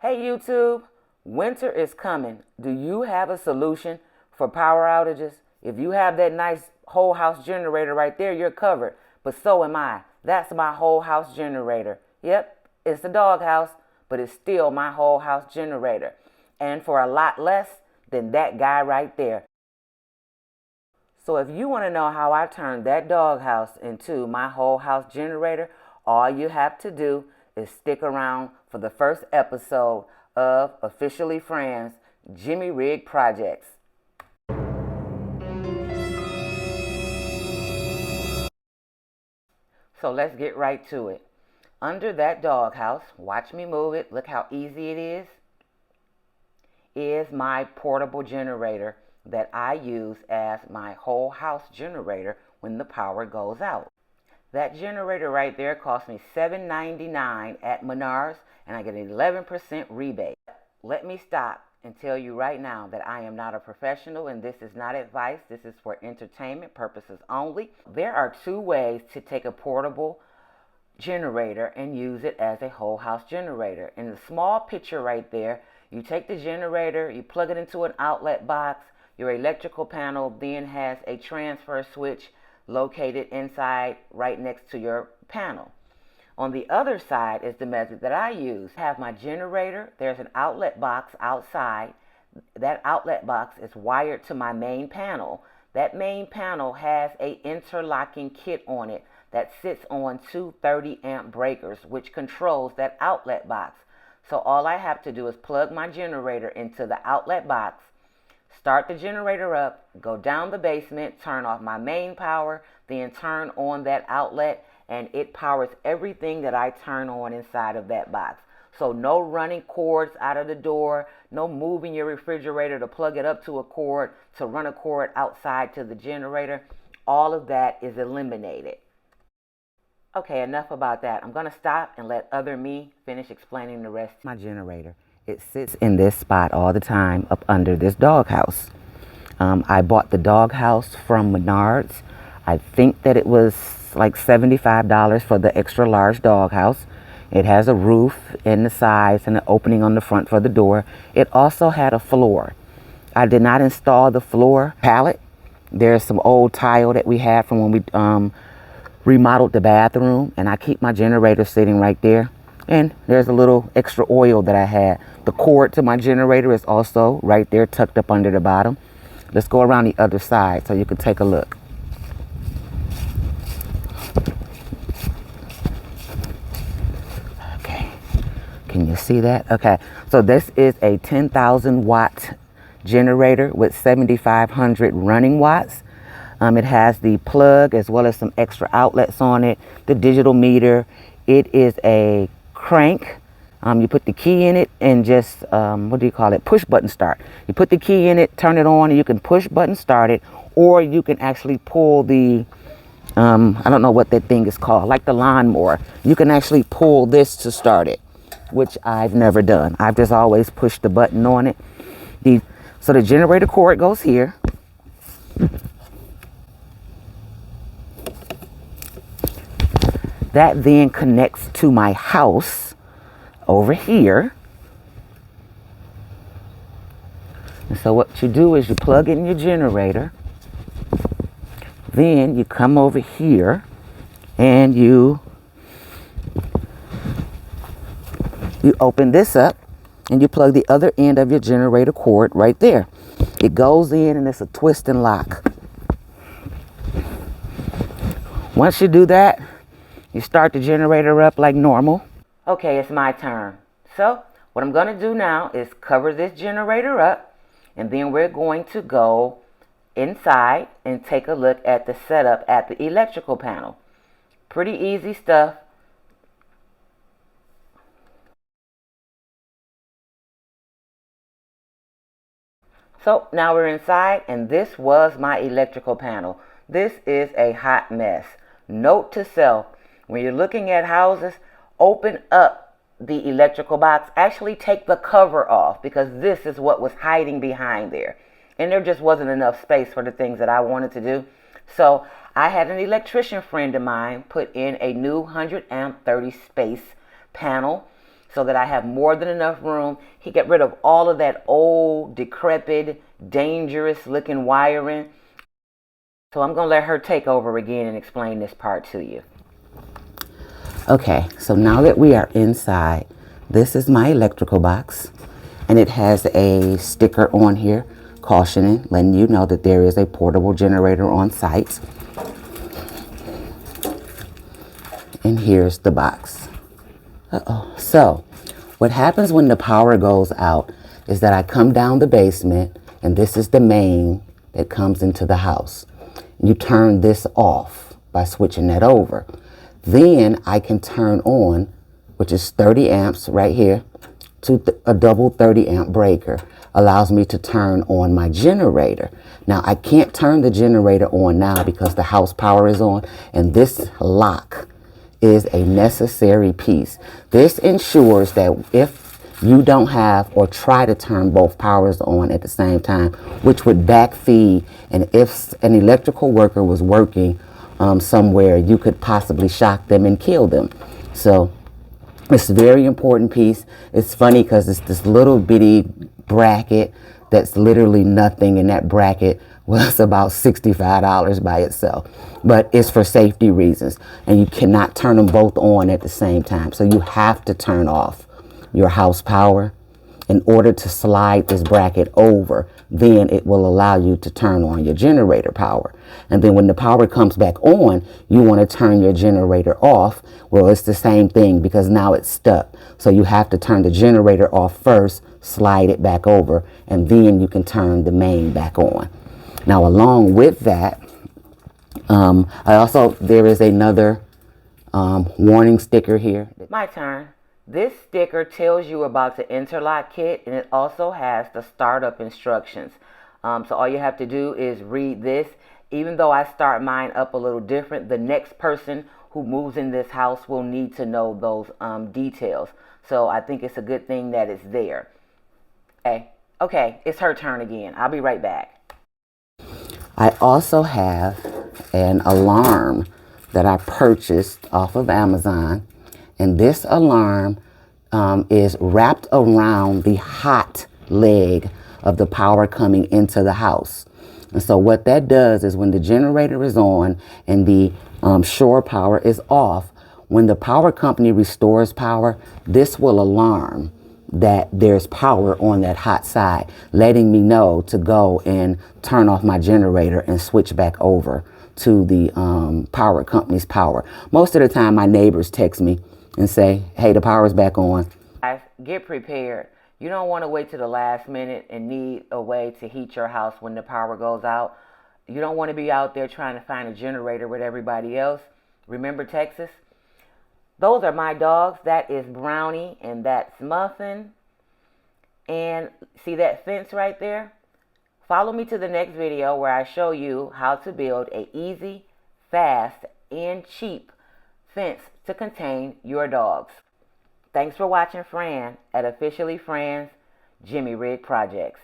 Hey YouTube, winter is coming. Do you have a solution for power outages? If you have that nice whole house generator right there, you're covered. But so am I. That's my whole house generator. Yep, it's a doghouse, but it's still my whole house generator. And for a lot less than that guy right there. So if you want to know how I turned that doghouse into my whole house generator, all you have to do is stick around for the first episode of Officially Fran's Jimmy Rig Projects. So let's get right to it. Under that doghouse, watch me move it, look how easy it is my portable generator that I use as my whole house generator when the power goes out. That generator right there cost me $7.99 at Menards, and I get an 11% rebate. Let me stop and tell you right now that I am not a professional and this is not advice. This is for entertainment purposes only. There are two ways to take a portable generator and use it as a whole house generator. In the small picture right there, you take the generator, you plug it into an outlet box. Your electrical panel then has a transfer switch located inside right next to your panel. On the other side is the method that I use. I have my generator. There's an outlet box outside. That outlet box is wired to my main panel. That main panel has a interlocking kit on it that sits on two 30-amp breakers, which controls that outlet box. So all I have to do is plug my generator into the outlet box, start the generator up, go down the basement, turn off my main power, then turn on that outlet, and it powers everything that I turn on inside of that box. So no running cords out of the door, no moving your refrigerator to plug it up to a cord, to run a cord outside to the generator. All of that is eliminated. Okay, enough about that. I'm going to stop and let other me finish explaining the rest. My generator, it sits in this spot all the time up under this doghouse. I bought the doghouse from Menards. I think that it was like $75 for the extra large doghouse. It has a roof in the sides and an opening on the front for the door. It also had a floor. I did not install the floor pallet. There's some old tile that we had from when we remodeled the bathroom, and I keep my generator sitting right there. And there's a little extra oil that I had. The cord to my generator is also right there tucked up under the bottom. Let's go around the other side so you can take a look. Okay, can you see that? Okay, so this is a 10,000 watt generator with 7,500 running watts. It has the plug as well as some extra outlets on it, the digital meter. It is a crank. You put the key in it and just, push button start. You put the key in it, turn it on, and you can push button start it, or you can actually pull the, I don't know what that thing is called, like the lawnmower. You can actually pull this to start it, which I've never done. I've just always pushed the button on it. So the generator cord goes here. That then connects to my house over here. And so what you do is you plug in your generator. Then you come over here and you open this up and you plug the other end of your generator cord right there. It goes in and it's a twist and lock. Once you do that, you start the generator up like normal. Okay, it's my turn. So what I'm going to do now is cover this generator up, and then we're going to go inside and take a look at the setup at the electrical panel. Pretty easy stuff. So now we're inside, and this was my electrical panel. This is a hot mess. Note to self, when you're looking at houses, open up the electrical box. Actually take the cover off, because this is what was hiding behind there. And there just wasn't enough space for the things that I wanted to do. So I had an electrician friend of mine put in a new 100 amp 30 space panel. so that I have more than enough room. He got rid of all of that old, decrepit, dangerous looking wiring. So I'm going to let her take over again and explain this part to you. Okay, so now that we are inside, this is my electrical box, and it has a sticker on here cautioning, letting you know that there is a portable generator on site. And here's the box. So what happens when the power goes out is that I come down the basement, and this is the main that comes into the house. You turn this off by switching that over. Then I can turn on, which is 30 amps right here, to a double 30 amp breaker. Allows me to turn on my generator. Now I can't turn the generator on now because the house power is on, and this lock is a necessary piece. This ensures that if you don't have or try to turn both powers on at the same time, which would backfeed, and if an electrical worker was working somewhere, you could possibly shock them and kill them. So it's a very important piece. It's funny because it's this little bitty bracket that's literally nothing, and that bracket was about $65 by itself. But it's for safety reasons, and you cannot turn them both on at the same time. So you have to turn off your house power in order to slide this bracket over. Then it will allow you to turn on your generator power. And then when the power comes back on, you want to turn your generator off. Well, it's the same thing because now it's stuck. So you have to turn the generator off first, slide it back over, and then you can turn the main back on. Now, along with that, there is another warning sticker here. My turn. This sticker tells you about the InterLock kit, and it also has the startup instructions. So all you have to do is read this. Even though I start mine up a little different, the next person who moves in this house will need to know those details. So I think it's a good thing that it's there. Okay, it's her turn again. I'll be right back. I also have an alarm that I purchased off of Amazon, and this alarm is wrapped around the hot leg of the power coming into the house. And so what that does is when the generator is on and the shore power is off, when the power company restores power, this will alarm that there's power on that hot side, letting me know to go and turn off my generator and switch back over to the power company's power. Most of the time my neighbors text me and say, hey, the power's back on. Guys, get prepared. You don't want to wait to the last minute and need a way to heat your house when the power goes out. You don't want to be out there trying to find a generator with everybody else. Remember Texas? Those are my dogs. That is Brownie and that's Muffin. And see that fence right there? Follow me to the next video where I show you how to build an easy, fast, and cheap fence to contain your dogs. Thanks for watching Fran at Officially Fran's Jimmy Rig Projects.